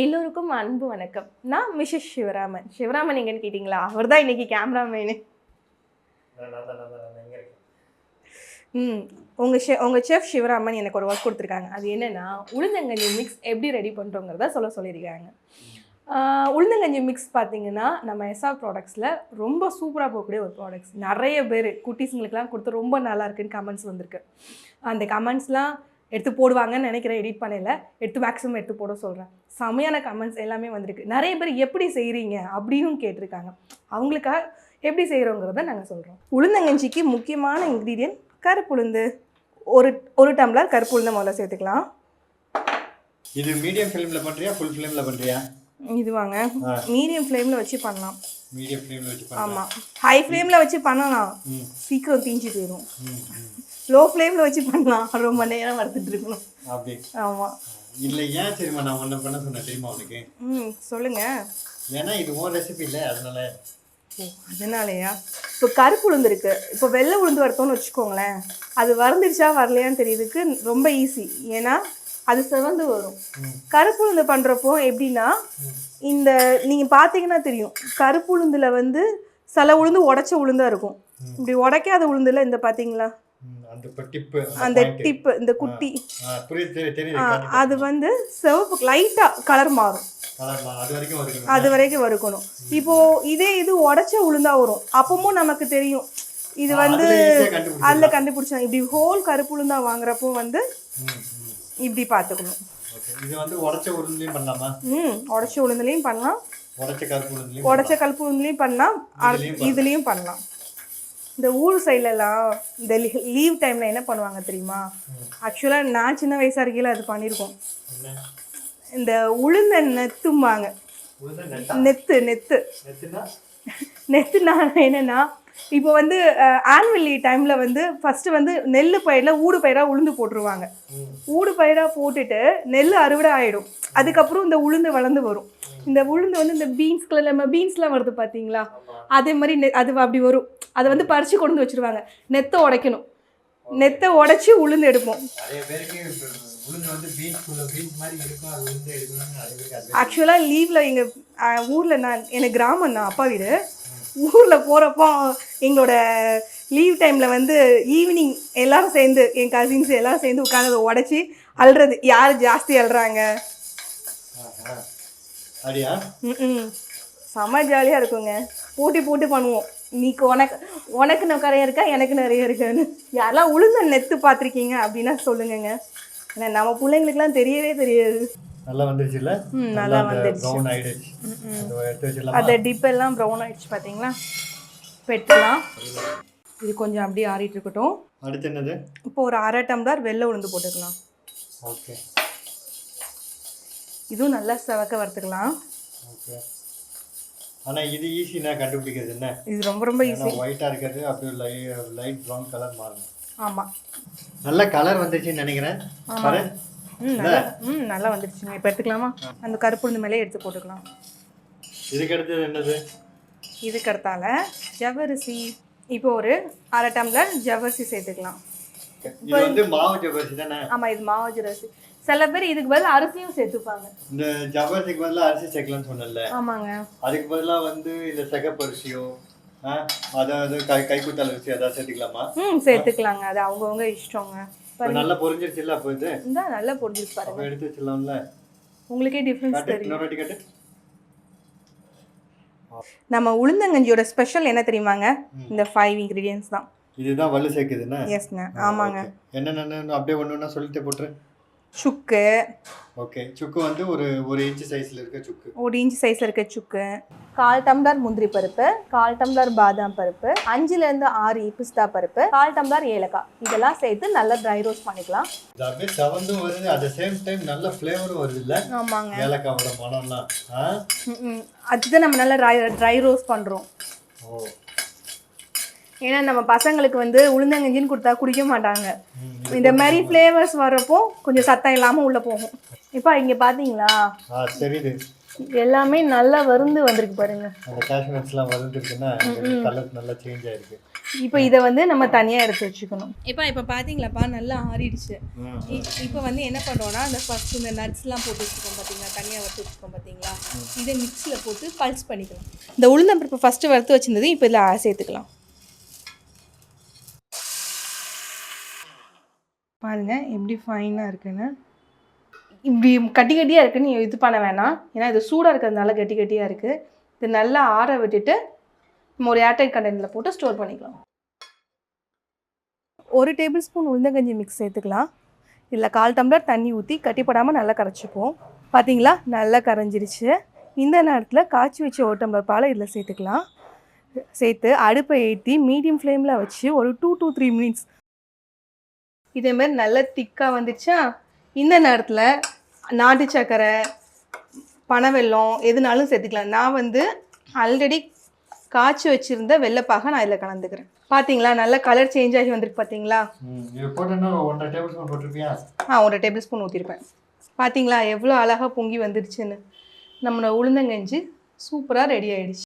எல்லோருக்கும் அன்பு வணக்கம். நான் மிஸ்ஸஸ் சிவராமன். சிவராமன் எங்கன்னு கேட்டிங்களா? அவர் தான் இன்னைக்கு கேமராமேனு. உங்கள் செஃப் சிவராமன் எனக்கு ஒரு ஒர்க் கொடுத்துருக்காங்க. அது என்னென்னா, உளுந்தங்கஞ்சி மிக்ஸ் எப்படி ரெடி பண்ணுறோங்கிறத சொல்லியிருக்காங்க. உளுந்தங்கஞ்சி மிக்ஸ் பார்த்தீங்கன்னா நம்ம எஸ்ஆர் ப்ராடக்ட்ஸில் ரொம்ப சூப்பராக போகக்கூடிய ஒரு ப்ராடக்ட்ஸ். நிறைய பேர் குட்டீஸுங்களுக்குலாம் கொடுத்து ரொம்ப நல்லா இருக்குன்னு கமெண்ட்ஸ் வந்திருக்கு. அந்த கமெண்ட்ஸ்லாம் எடுத்து போடுவாங்கன்னு நினைக்கிறேன். எடிட் பண்ணல, மேக்ஸிமம் எடுத்து போட சொல்கிறேன். செமையான கமெண்ட்ஸ் எல்லாமே வந்திருக்கு. நிறைய பேர் எப்படி செய்கிறீங்க அப்படின்னு கேட்டிருக்காங்க. அவங்களுக்காக எப்படி செய்கிறோங்கிறத நாங்கள் சொல்கிறோம். உளுந்தங்கஞ்சிக்கு முக்கியமான இன்க்ரீடியன்ட் கருப்புளுந்து. ஒரு டம்ளர் கருப்புளுந்தை முதல்ல சேர்த்துக்கலாம். இது மீடியம் ஃப்ளேமில் பண்ணுறியா ஃபுல் ஃப்ளேமில் பண்ணுறியா? இது வாங்க, மீடியம் ஃப்ளேமில் வச்சு பண்ணலாம். மீடியம் ஃப்ளேமில் வச்சு பண்ணலாம். ஆமாம், ஹை ஃப்ளேமில் வச்சு பண்ணலாம், சீக்கிரம் தீஞ்சு போயிடும். லோ ஃப்ளேமில் வச்சு பண்ணலாம், ரொம்ப நேரம் வறுத்துட்டு இருக்கணும். அப்படி? ஆமாம். இல்லை, ஏன் தெரியுமா நான் ஒன்று பண்ண சொன்னேன் தெரியுமா உனக்கு? சொல்லுங்கள். ஏன்னா இது ஓன் ரெசிபி இல்லை, அதனால. அதனாலயா? இப்போ கருப்பு உளுந்து இருக்குது, இப்போ வெள்ளை உளுந்து வறுத்தோன்னு வச்சுக்கோங்களேன். அது வறந்துடுச்சா வரலையான்னு தெரியுதுக்கு ரொம்ப ஈஸி. ஏன்னா அது செவந்து வரும். கருப்பு உளுந்து பண்ணுறப்போ எப்படின்னா, இந்த நீங்கள் பார்த்தீங்கன்னா தெரியும், கருப்பு உளுந்தில் வந்து சில உளுந்து உடச்ச உளுந்தாக இருக்கும். இப்படி உடைக்காத உளுந்துல இந்த பார்த்தீங்களா, அந்த டிப்பு, இந்த குட்டி, அது வந்து சிவப்பு லைட்டாக கலர் மாறும். அது வரைக்கும் வறுக்கணும். இப்போ இது உடைச்ச உளுந்தா வரும். அப்பவும் நமக்கு தெரியும் இது வந்து அதில் கண்டுபிடிச்சாங்க. இப்படி ஹோல் கருப்பு உளுந்தா வாங்குறப்போ வந்து இப்படி பார்த்துக்கணும். இது வந்து உடைச்ச உளுந்துலையும் பண்ணலாமா? உடைச்ச உளுந்துலையும் பண்ணலாம், உடைச்ச கருப்பு உளுந்துலையும் பண்ணலாம், இதுலேயும் பண்ணலாம். இந்த ஊர் சைட்லலாம் இந்த லீவ் டைமில் என்ன பண்ணுவாங்க தெரியுமா? ஆக்சுவலாக நான் சின்ன வயசாக இருக்கையில் அது பண்ணியிருக்கோம். இந்த உளுந்த நெத்தும்பாங்க. நெத்துனா என்னென்னா, இப்போ வந்து ஆனுவல் டைமில் வந்து ஃபஸ்ட்டு வந்து நெல் பயிரில் ஊடு பயிராக உளுந்து போட்டுருவாங்க. ஊடு பயிராக போட்டுட்டு நெல் அறுவடை ஆகிடும். அதுக்கப்புறம் இந்த உளுந்து வளர்ந்து வரும். இந்த உளுந்து வந்து இந்த பீன்ஸ்குள்ள நம்ம பீன்ஸ்லாம் வருது பார்த்தீங்களா, அதே மாதிரி அது அப்படி வரும். அதை வந்து பறித்து கொண்டு வந்து வச்சுருவாங்க. நெத்தை உடைக்கணும், நெத்தை உடைச்சி உளுந்து எடுப்போம். ஆக்சுவலாக லீவில் எங்கள் ஊரில் எனக்கு கிராமம் தான், அப்பா வீடு. ஊரில் போகிறப்போ எங்களோட லீவ் டைமில் வந்து ஈவினிங் எல்லோரும் சேர்ந்து, என் கசின்ஸ் எல்லோரும் சேர்ந்து உட்காந்து அதை உடச்சி அழுறது. யார் ஜாஸ்தி அழுறாங்க. செம்ம ஜாலியாக இருக்குங்க. போட்டி பண்ணுவோம். நீக்கு உனக்கு நிறைய இருக்கா, எனக்கு நிறைய இருக்கான்னு. யாரெல்லாம் உளுந்த நெத்து பார்த்துருக்கீங்க அப்படின்னா சொல்லுங்கங்க. ஏன்னா நம்ம பிள்ளைங்களுக்குலாம் தெரியவே தெரியாது. நல்லா வந்துருச்சுல்ல? நல்லா வந்துருச்சு. அந்த டிப் எல்லாம் ப்ரௌன் ஆயிடுச்சு பார்த்தீங்களா? பெட்டலாம். இது கொஞ்சம் அப்படியே ஆறிட்டு இருக்கட்டும். அடுத்து என்னது? இப்போ ஒரு அரை டம்ளர் வெள்ளை உளுந்து போட்டுக்கலாம். ஓகே. இதுவும் நல்லா செவக்க வறுத்துக்கலாம். ஓகே. ஆனால் இது ஈஸினா கண்டுபிடிக்கிறது என்ன? இது ரொம்ப ஈஸி. ஒயிட்டாக இருக்கிறது அப்படியே லைட் ப்ரௌன் கலர் மாறணும். ஆமாம், நல்ல கலர் வந்துச்சுன்னு நினைக்கிறேன். நல்லா வந்துடுச்சுங்க. இப்போ எடுத்துக்கலாமா? அந்த கருப்பு உளுந்து மேலே எடுத்து போட்டுக்கலாம். இதுக்கு அடுத்தது என்னது? இதுக்கு அடுத்தால ஜவ்வரிசி. இப்போ ஒரு அரை டம்ளர் ஜவ்வரிசி சேர்த்துக்கலாம். இது வந்து மாவு ஜவ்வரிசி தானே? ஆமாம், இது மாவு ஜவ்வரிசி. சில பேர் இதுக்கு பதில் அரிசியும் சேர்த்துப்பாங்க. இந்த ஜவ்வரிசிக்கு பதிலாக அரிசி சேர்க்கலாம்னு சொன்னல? ஆமாங்க. அதுக்கு பதிலாக வந்து இந்த சிகப்பரிசியோ அதாவது கைக்குத்தல் அரிசி அதாவது சேர்த்துக்கலாமா? சேர்த்துக்கலாங்க, அது அவங்கவுங்க இஷ்டங்க. நல்லா பொரிஞ்சிருச்சு இல்ல? அப்போ இது நல்லா பொரிஞ்சிருச்சு பாருங்க. எடுத்து வச்சிடலாம்ல? உங்களுக்கே டிஃபரன்ஸ் தெரியும். நம்ம உளுந்தங்கஞ்சியோட ஸ்பெஷல் என்ன தெரியுமாங்க? இந்த 5 இன்கிரிடியன்ஸ் தான். இதுதான் வலு சேர்க்குதுன்னா? எஸ்ங்க, ஆமாங்க. என்னென்ன அப்படியே ஒன்று சொல்லிட்டு போட்டுரு. சுக்கு. ஓகே. சுக்கு வந்து ஒரு இன்ச் சைஸில் இருக்க சுக்கு. 1 இன்ச் சைஸில் இருக்க சுக்கு. 1/4 டம்ளர் முந்திரி பருப்பு, 1/4 டம்ளர் பாதாம் பருப்பு, 5லேருந்து 6 பிஸ்தா பருப்பு, 1/4 டம்ளர் ஏலக்காய். இதெல்லாம் சேர்த்து நல்லா ட்ரை ரோஸ்ட் பண்ணிக்கலாம். இது அப்படியே செவந்தும் வருது, அட் த சேம் டைம் நல்ல ஃப்ளேவரும் வருது இல்லை? ஆமாங்க. ஏலக்காவோட மனம்லாம். அதுதான் நம்ம நல்லா ட்ரை ரோஸ்ட் பண்ணுறோம். ஓ. ஏன்னா நம்ம பசங்களுக்கு வந்து உளுந்தங்கஞ்சின்னு கொடுத்தா குடிக்க மாட்டாங்க. இந்த மாதிரி ஃப்ளேவர்ஸ் வர்றப்போ கொஞ்சம் சத்தம் இல்லாமல் உள்ளே போகும். இப்போ இங்கே பார்த்தீங்களா, தெரியுது, எல்லாமே நல்லா வறுந்து வந்திருக்கு பாருங்க. அந்த காஷ்மீர்ஸ்லாம் வறுந்துருக்குன்னா கலர் நல்லா சேஞ்ச் ஆயிருக்கு. இப்போ இதை வந்து நம்ம தனியாக எடுத்து வச்சுக்கணும். இப்போ பார்த்தீங்களாப்பா நல்லா ஆறிடுச்சு. இப்போ வந்து என்ன பண்ணுறோன்னா அந்த ஃபஸ்ட் இந்த நட்ஸ்லாம் போட்டு வச்சுருக்கோம் பார்த்தீங்களா, தனியாக வறுத்து வச்சுருக்கோம் பார்த்தீங்களா, இதை மிக்ஸியில் போட்டு பல்ஸ் பண்ணிக்கலாம். இந்த உளுந்தம்பருப்பு ஃபஸ்ட்டு வறுத்து வச்சுருந்தது இப்போ இதில் சேர்த்துக்கலாம். பாருங்கள் எப்படி ஃபைனாக இருக்குன்னு. இப்படி கட்டி கட்டியாக இருக்குன்னு இது பண்ண வேணாம், ஏன்னா இது சூடாக இருக்கிறதுனால கட்டி கட்டியாக இருக்குது. இது நல்லா ஆற விட்டுட்டு நம்ம ஒரு ஏர்டைட் கண்டெய்னரில் போட்டு ஸ்டோர் பண்ணிக்கலாம். 1 டேபிள் ஸ்பூன் உளுந்தங்கஞ்சி மிக்ஸ் சேர்த்துக்கலாம். இதில் 1/4 டம்ளர் தண்ணி ஊற்றி கட்டிப்படாமல் நல்லா கரைச்சிப்போம். பார்த்தீங்களா நல்லா கரைஞ்சிருச்சு. இந்த நேரத்தில் காய்ச்சி வச்ச 1 டம்ளர் பாலை இதில் சேர்த்துக்கலாம். சேர்த்து அடுப்பை ஏற்றி மீடியம் ஃப்ளேமில் வச்சு ஒரு 2 to 3 மினிட்ஸ் இதேமாரி நல்லா திக்காக வந்துச்சா, இந்த நேரத்தில் நாட்டு சர்க்கரை, பனவெல்லம் எதுனாலும் சேர்த்துக்கலாம். நான் வந்து ஆல்ரெடி காய்ச்சி வச்சுருந்த வெள்ளைப்பாக நான் இதில் கலந்துக்கிறேன். பார்த்தீங்களா நல்லா கலர் சேஞ்ச் ஆகி வந்திருக்கு பார்த்தீங்களா. 1 டேபிள் ஸ்பூன் போட்டிருப்பியா? 1 டேபிள் ஸ்பூன் ஊற்றிருப்பேன். பார்த்தீங்களா எவ்வளோ அழகாக பொங்கி வந்துருச்சுன்னு. நம்மளோட உளுந்தங்கஞ்சி சூப்பராக ரெடி ஆகிடுச்சு.